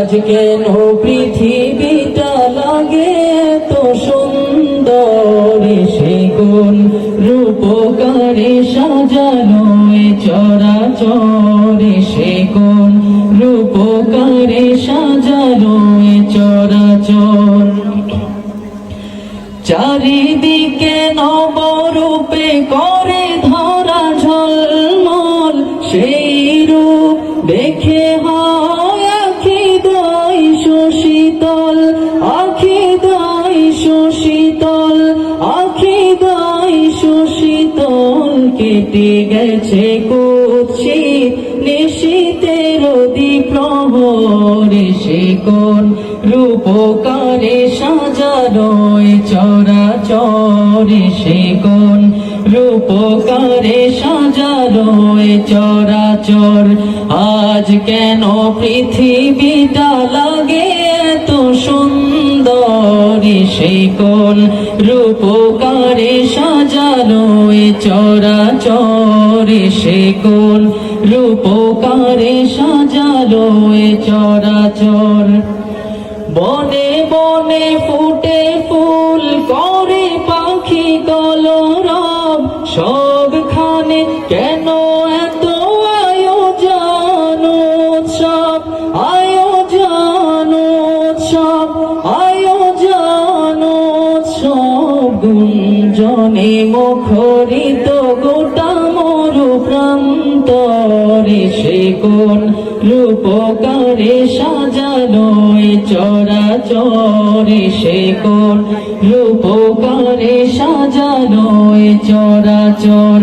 আজ কেন পৃথিবীটা লাগে এত সুন্দর, সে কোন রূপকারে সাজানো এ চরাচর, সে কোন রূপকারে সাজানো এ চরাচর। চারিদিকে নবরূপে করে ধরা ঝলমল, সেই রূপ দেখে হয় আখি দয় শোষিতল, আখি দয় শোষিতল, আখি দয় শোষিতল। কেটে গেছে কুৎসিত নিশীথের দ্বিপ্রহর, সে কোন রূপকারে সাজানো এ চরাচর, সে কোন রূপকারে সাজানো এ চরাচর। আজ কেন পৃথিবীটা লাগে এত সুন্দর, সে কোন রূপকারে সাজানো এ চরাচর, সে কোন রূপকারে সাজানো এ চরাচর। বনে বনে ফুটে ফুল করে পাখি কলরব, সবখানে কেন এত আয়োজন উৎসব, আয়োজন উৎসব, আয়োজন উৎসব। গুঞ্জনে মুখরিত গোটা মরু প্রান্তরে, সে কোন রূপকারে সাজানো এ চরাচর, সে কোন রূপকারে সাজানো এ চরাচর।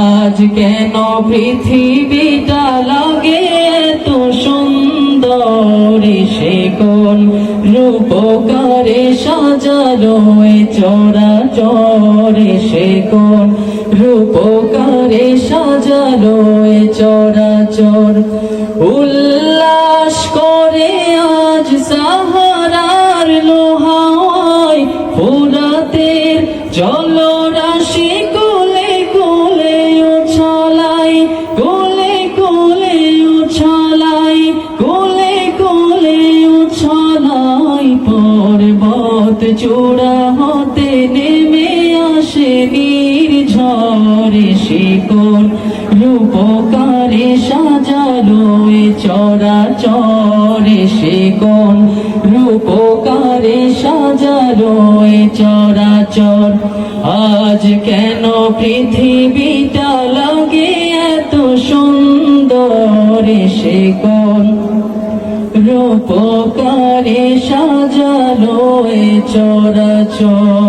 আজ কেন পৃথিবীটা লাগে এত সুন্দর, সে কোন রূপকারে সাজানো এ চরাচর, সে কোন রূপকারে সাজানো এ চরাচর। উল্লাস করে আজ সাহারার লোহায়, ফুরাতের জলরাশি কোলে কোলে উছলাই, কোলে কোলে উছলাই, কোলে কোলে উছলাই। পর্বত চূড়া হতে নেমে আসে নির্ঝর, সে কোন রূপকারে সাজানো এ চরাচর, সে কোন রূপকারে সাজানো এ চরাচর। আজ কেন পৃথিবীটা লাগে এত সুন্দর, সে কোন রূপকারে সাজানো এ চরাচর।